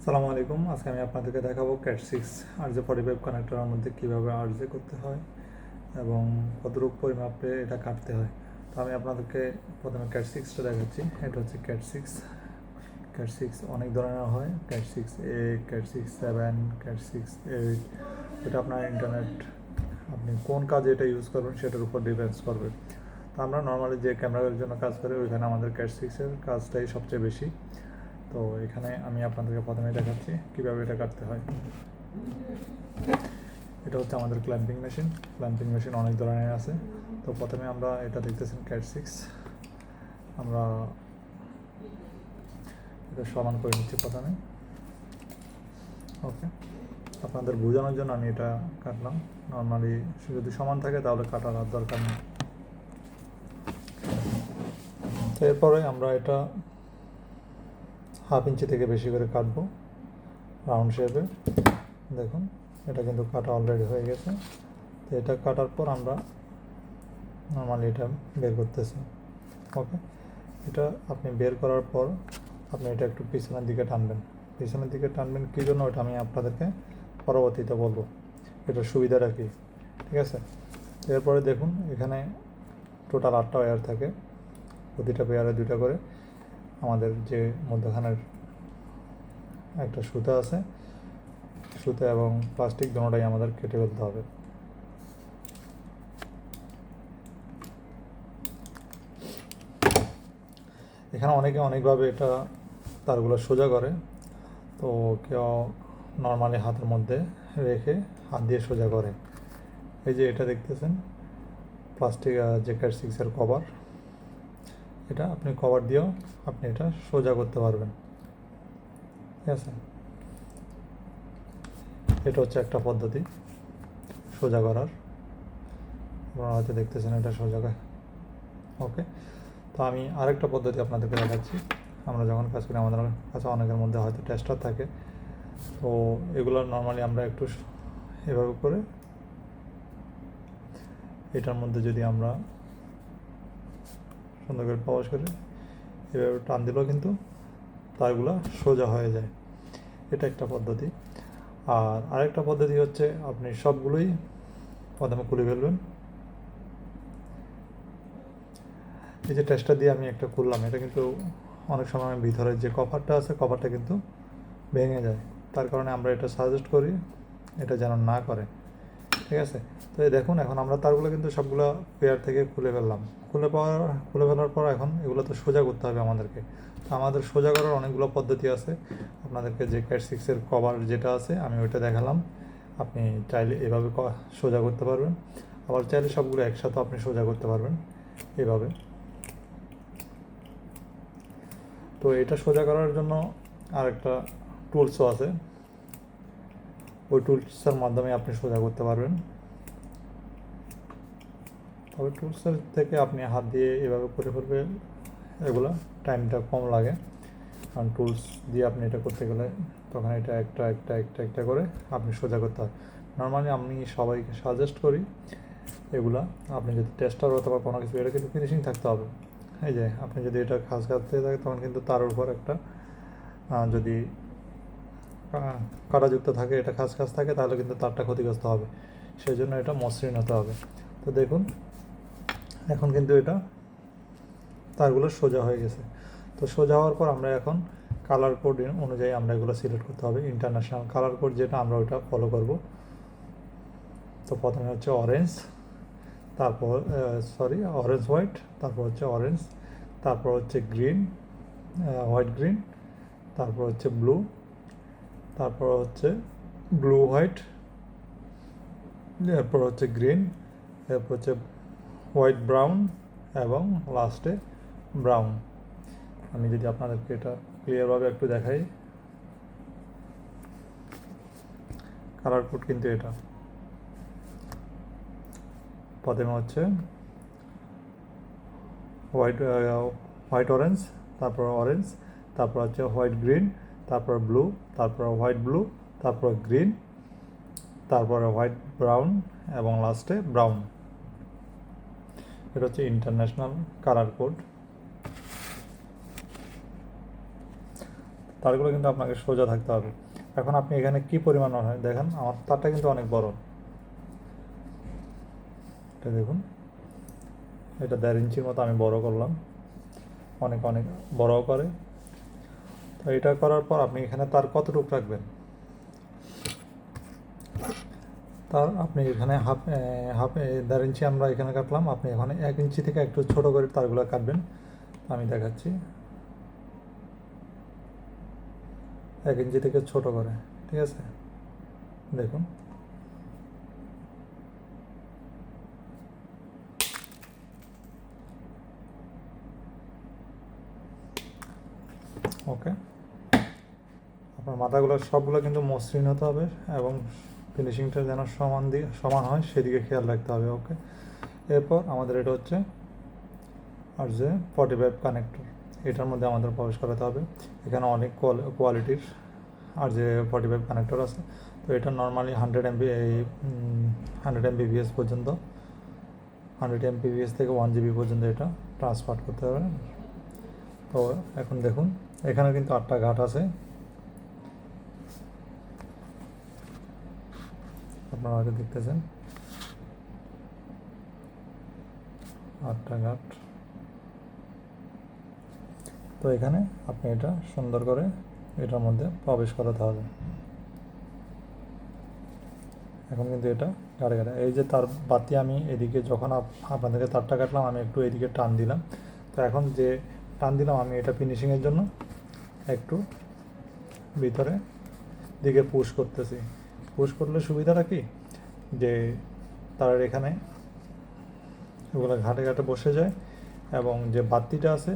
আসসালামু আলাইকুম। আজকে আমি আপনাদেরকে দেখাবো ক্যাট 6 RJ45 কানেক্টরের মধ্যে কীভাবে আরজে করতে হয় এবং কতটুকু পরিমাপে এটা কাটতে হয়। তো আমি আপনাদেরকে প্রথমে ক্যাট 6টা দেখাচ্ছি। এটা হচ্ছে ক্যাট 6 অনেক ধরনের হয়, ক্যাট 6A, ক্যাট 6 7, ক্যাট 6 8। এটা আপনার ইন্টারনেট, আপনি কোন কাজে এটা ইউজ করবেন সেটার উপর ডিপেন্ডস করবে। তো আমরা নর্মালি যে ক্যামেরার জন্য কাজ করি ওইখানে আমাদের ক্যাট 6-এর কাজটাই সবচেয়ে বেশি। তো এখানে আমি আপনাদেরকে প্রথমে দেখাচ্ছি কীভাবে এটা কাটতে হয়। এটা হচ্ছে আমাদের ক্ল্যাম্পিং মেশিন অনেক ধরনের আছে। তো প্রথমে আমরা এটা দেখতেছেন ক্যাট 6, আমরা এটা সমান করে নিচ্ছি প্রথমে। ওকে, আপনাদের বোঝানোর জন্য আমি এটা কাটলাম। নর্মালি যদি সমান থাকে তাহলে কাটার আর দরকার নেই। তো এরপরে আমরা এটা 1/2 ইঞ্চি থেকে বেশি করে কাটবো রাউন্ড শেপে। দেখুন এটা কিন্তু কাটা অলরেডি হয়ে গেছে। তো এটা কাটার পর আমরা নর্মালি এটা বের করতেছি। ওকে, এটা আপনি বের করার পর আপনি এটা একটু পিছনের দিকে টানবেন কী জন্য ওটা আমি আপনাদেরকে পরবর্তীতে বলবো এটার সুবিধাটা কী। ঠিক আছে, এরপরে দেখুন এখানে টোটাল 8টা ওয়্যার থাকে, প্রতিটা পেয়ারে 2টা করে। আমাদের যে মধ্যখানের একটা সুতা আছে, সুতা এবং প্লাস্টিক দুটোটাই আমাদের কেটে ফেলতে হবে। এখানে অনেকে অনেকভাবে এটা তারগুলো সোজা করে। তো কেউ নর্মালি হাতের মধ্যে রেখে হাত দিয়ে সোজা করে। এই যে এটা দেখতেছেন প্লাস্টিক যে ক্যাট 6-এর কভার, এটা আপনি কভার দিয়েও আপনি এটা সোজা করতে পারবেন। ঠিক আছে, এটা হচ্ছে একটা পদ্ধতি সোজা করার। আপনারা হয়তো দেখতেছেন এটা সোজা করে। ওকে, তো আমি আরেকটা পদ্ধতি আপনাদেরকে দেখাচ্ছি। আমরা যখন কাজ করি আমাদের কাছে অনেকের মধ্যে হয়তো টেস্টার থাকে। তো এগুলো নর্মালি আমরা একটু এভাবে করে এটার মধ্যে যদি আমরা সুন্দর করে প্রবেশ করি, এভাবে টান দিলেও কিন্তু তারগুলো সোজা হয়ে যায়। এটা একটা পদ্ধতি। আর আরেকটা পদ্ধতি হচ্ছে আপনি সবগুলোই প্রথমে খুলে ফেলবেন। এই যে টেস্টার দিয়ে আমি একটা খুললাম, এটা কিন্তু অনেক সময় ভিতরে যে কভারটা আছে কভারটা কিন্তু ভেঙে যায়। তার কারণে আমরা এটা সাজেস্ট করি এটা যেন না করে। ঠিক আছে, তো এই দেখুন এখন আমরা তারগুলো কিন্তু সবগুলো পেয়ার থেকে খুলে ফেলার পর এখন এগুলো তো সোজা করতে হবে আমাদেরকে। তো আমাদের সোজা করার অনেকগুলো পদ্ধতি আছে। আপনাদেরকে যে ক্যাট 6-এর কভার যেটা আছে আমি ওইটা দেখালাম। আপনি চাইলে এভাবে সোজা করতে পারবেন, আবার চাইলে সবগুলো একসাথে আপনি সোজা করতে পারবেন এভাবে। তো এটা সোজা করার জন্য আরেকটা টুলসও আছে, ওই টুলসের মাধ্যমে আপনি সোজা করতে পারবেন। তবে টুলসের থেকে আপনি হাত দিয়ে এভাবে করে ফেলবেন, এগুলো টাইমটা কম লাগে। কারণ টুলস দিয়ে আপনি এটা করতে গেলে তখন এটা একটা করে আপনি সোজা করতে হয়। নর্মালি আমি সবাইকে সাজেস্ট করি এগুলা, আপনি যদি টেস্টার অথবা কোনো কিছু, এটা কিন্তু ফিনিশিং থাকতে হবে। এই যে আপনি যদি এটা খাস কাটতে থাকে তখন কিন্তু তার উপর একটা যদি কাঁটাযুক্ত থাকে, এটা খাস থাকে তাহলে কিন্তু তারটা ক্ষতিগ্রস্ত হবে। সেই জন্য এটা মসৃণ হতে হবে। তো দেখুন এখন কিন্তু এটা তারগুলো সোজা হয়ে গেছে। তো সোজা হওয়ার পর আমরা এখন কালার কোড অনুযায়ী আমরা এগুলো সিলেক্ট করতে হবে। ইন্টারন্যাশনাল কালার কোড যেটা আমরা ওইটা ফলো করব। তো প্রথমে হচ্ছে অরেঞ্জ, তারপর অরেঞ্জ হোয়াইট, তারপর হচ্ছে অরেঞ্জ, তারপর হচ্ছে গ্রিন, হোয়াইট গ্রিন, তারপর হচ্ছে ব্লু, তারপর হচ্ছে ব্লু হোয়াইট, এরপর হচ্ছে গ্রিন, এরপর হচ্ছে হোয়াইট ব্রাউন এবং লাস্টে ব্রাউন। আমি যদি আপনাদেরকে এটা ক্লিয়ারভাবে একটু দেখাই, কালার কোড কিন্তু এটা প্রথমে হচ্ছে হোয়াইট অরেঞ্জ, তারপর হচ্ছে হোয়াইট গ্রিন, তারপর ব্লু, তারপর হোয়াইট ব্লু, তারপর গ্রিন, তারপরে হোয়াইট ব্রাউন এবং লাস্টে ব্রাউন। এটা হচ্ছে ইন্টারন্যাশনাল কালার কোড। তারগুলো কিন্তু আপনাকে সোজা থাকতে হবে। এখন আপনি এখানে কি পরিমাণ হয় দেখেন, আমার তারটা কিন্তু অনেক বড়, এটা দেখুন, এটা 1.5 ইঞ্চির মতো আমি বড় করলাম, অনেক অনেক বড় করে। তো এটা করার পর আপনি এখানে তার কতটুকু রাখবেন, তার আপনি এখানে হাফ 1.5 ইঞ্চি আমরা এখানে কাটলাম, আপনি এখানে 1 ইঞ্চি থেকে একটু ছোট করে তারগুলো কাটবেন। আমি দেখাচ্ছি, 1 ইঞ্চি থেকে ছোট করে, ঠিক আছে, দেখুন। ওকে, আপনার মাথাগুলো সবগুলো কিন্তু মসৃণ হতে হবে এবং ফিনিশিংটা যেন সমান হয় সেদিকে খেয়াল রাখতে হবে। ওকে, এরপর আমাদের এটা হচ্ছে আর যে 45 কানেক্টর, এটার মধ্যে আমাদের প্রবেশ করাতে হবে। এখানে অনেক কোয়ালিটির আর যে 45 কানেক্টর আছে। তো এটা নর্মালি 100 MB 100 MBPS পর্যন্ত, 100 MBPS থেকে 1 GB পর্যন্ত এটা ট্রান্সফার করতে হবে। তো এখন দেখুন, এখানে কিন্তু 8টা ঘাট আছে, আপনারা আগে দেখতেছেন 8টা ঘাট। তো এখানে আপনি এটা সুন্দর করে এটার মধ্যে প্রবেশ করাতে হবে। এখন কিন্তু এটা গাড়ে গাড়ে, এই যে তার বাতি আমি এদিকে যখন আপনাদেরকে তারটা কাটলাম আমি একটু এদিকে টান দিলাম। তো এখন যে টান দিলাম আমি এটা ফিনিশিংয়ের জন্য একটু ভিতরে দিকে পুশ করতেছি। পুশ করলে সুবিধাটা কি, যে তার এখানে এগুলো ঘাটে ঘাটে বসে যায় এবং যে বাতিটা আছে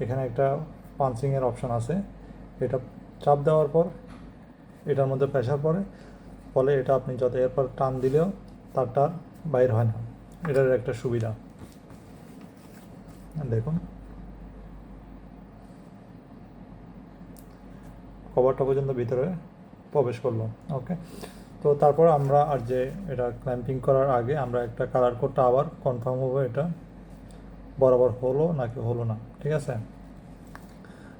এখানে একটা পাঞ্চিংয়ের অপশন আছে, এটা চাপ দেওয়ার পর এটার মধ্যে প্রেশার পড়ে, ফলে এটা আপনি যত এরপর টান দিলেও তারটা বাইর হয় না, এটার একটা সুবিধা। দেখুন কভারটা পর্যন্ত ভিতরে প্রবেশ করলো। ওকে, তো তারপর আমরা আর যে এটা ক্ল্যাম্পিং করার আগে আমরা একটা কালার কোডটা আবার কনফার্ম হবে এটা বরাবর হলো নাকি হলো না, ঠিক আছে।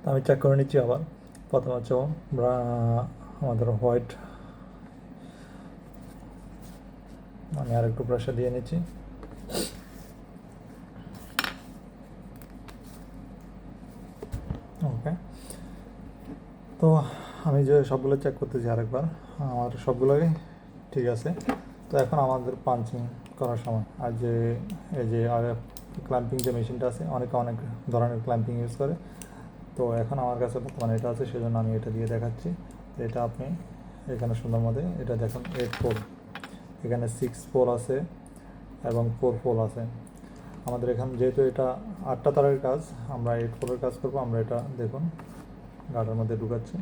তো আমি চেক করে নিচ্ছি আবার। প্রথম হচ্ছে আমাদের হোয়াইট, আমি আর একটু প্রেশার দিয়ে নিচ্ছি। ওকে, তো আমি যে সবগুলো চেক করতেছি আরেকবার, আমার সবগুলোই ঠিক আছে। তো এখন আমাদের পাঞ্চিং করার সময় আর যে এই যে ক্ল্যাম্পিং যে মেশিনটা আছে, অনেকে অনেক ধরনের ক্ল্যাম্পিং ইউজ করে। তো এখন আমার কাছে বর্তমানে এটা আছে, সেজন্য আমি এটা দিয়ে দেখাচ্ছি। এটা আপনি এখানে সুন্দর মধ্যে এটা দেখুন 8 পোল, এখানে 6 পোল আছে এবং 4 পোল আছে। আমাদের এখানে যেহেতু এটা 8টা তারের কাজ, আমরা 8 পোলের কাজ করবো। আমরা এটা দেখুন গাটার মধ্যে ঢুকাচ্ছি।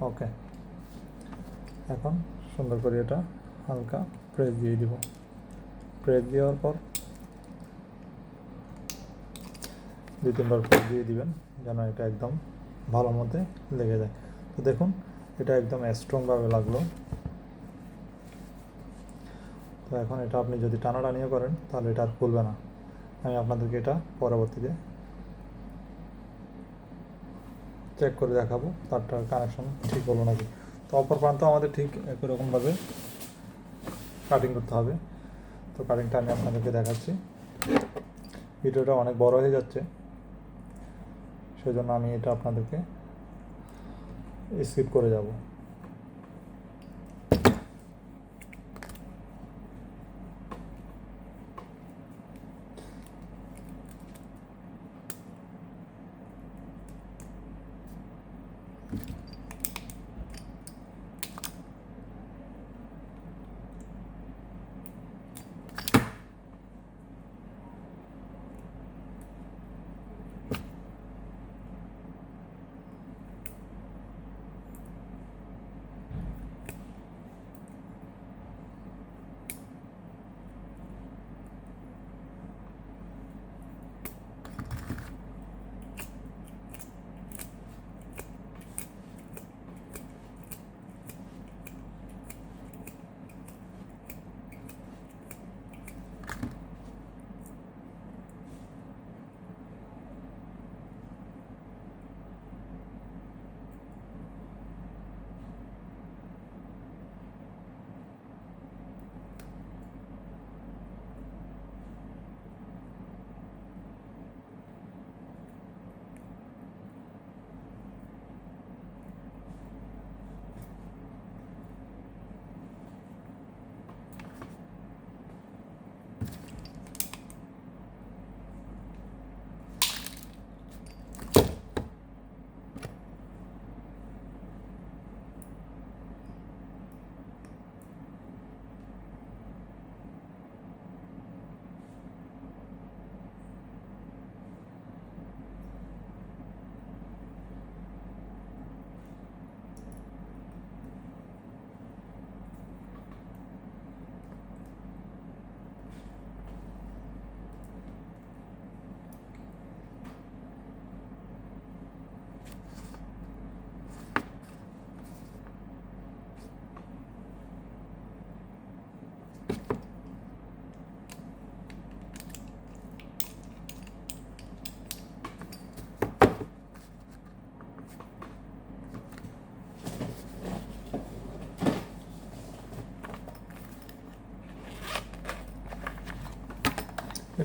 ওকে, এখন সুন্দর করে এটা হালকা প্রেস দিয়ে দিব। প্রেস দেওয়ার পর 2-3 বার প্রেস দিয়ে দিবেন যেন এটা একদম ভালো মতে লেগে যায়। তো দেখুন এটা একদম স্ট্রংভাবে লাগলো। তো এখন এটা আপনি যদি টানাটানিও করেন তাহলে এটা আর খুলবে না। আমি আপনাদেরকে এটা পরবর্তীতে চেক করে দেখাবো তারটার কানেকশন ঠিক হলো নাকি। তো অপর প্রান্ত আমাদের ঠিক একই রকমভাবে কাটিং করতে হবে। তো কাটিংটা আমি আপনাদেরকে দেখাচ্ছি। ভিডিওটা অনেক বড় হয়ে যাচ্ছে, সেজন্য আমি এটা আপনাদেরকে স্কিপ করে যাব।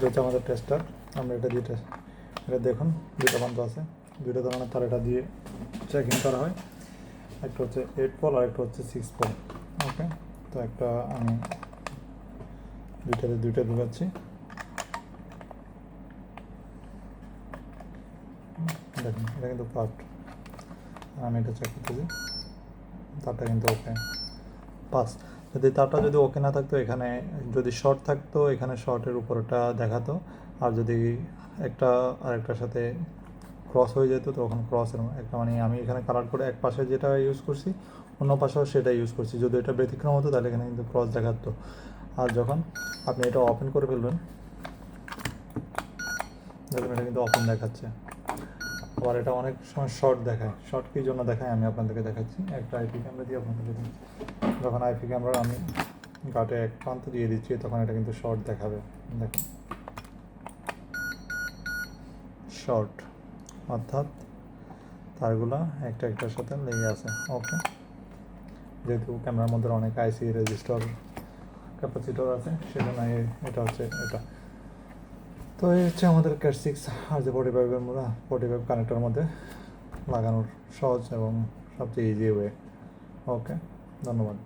এটা হচ্ছে আমাদের টেস্টার। আমরা এটা দিয়ে এটা দেখুন দুটো বন্ধ আছে, দুটো ধরনের তার এটা দিয়ে চেকিং করা হয়। একটা হচ্ছে 8 পোল আর একটা হচ্ছে 6 পোল। ওকে, তো একটা আমি দুইটা ঢুকাচ্ছি। দেখুন এটা কিন্তু পার্ট, আমি এটা চেক করতেছি, তারটা কিন্তু ওকে পাস। যদি তারটা যদি ওকে না থাকতো, এখানে যদি শর্ট থাকতো এখানে শর্টের উপরটা দেখাতো, আর যদি একটা আরেকটার সাথে ক্রস হয়ে যেত তখন ক্রসের একটা মানে আমি এখানে কালার করে এক পাশে যেটা ইউজ করছি অন্য পাশেও সেটা ইউজ করছি। যদি এটা ব্যতিক্রম হতো তাহলে এখানে কিন্তু ক্রস দেখাতো। আর যখন আপনি এটা ওপেন করে ফেলবেন, দেখুন এটা কিন্তু ওপেন দেখাচ্ছে। আবার এটা অনেক সময় শর্ট দেখায়। শর্ট কী জন্য দেখায় আমি আপনাদেরকে দেখাচ্ছি। একটা আইপি ক্যামেরা দিয়ে আপনাদেরকে দিচ্ছি। যখন আইপি ক্যামেরা আমি গাটে এক প্রান্ত দিয়ে দিচ্ছি তখন এটা কিন্তু শর্ট দেখাবে। দেখুন শর্ট, অর্থাৎ তারগুলা একটা একটার সাথে লেগে আছে। ওকে, যেহেতু ক্যামেরার মধ্যে অনেক আইসি রেজিস্টার ক্যাপাসিটর আছে সেজন্য এটা হচ্ছে এটা। তো এই হচ্ছে আমাদের ক্যাট 6 আর যে 45-এর মধ্যে 45 কানেক্টরের মধ্যে লাগানোর সহজ এবং সবচেয়ে ইজি ওয়ে। ওকে, ধন্যবাদ।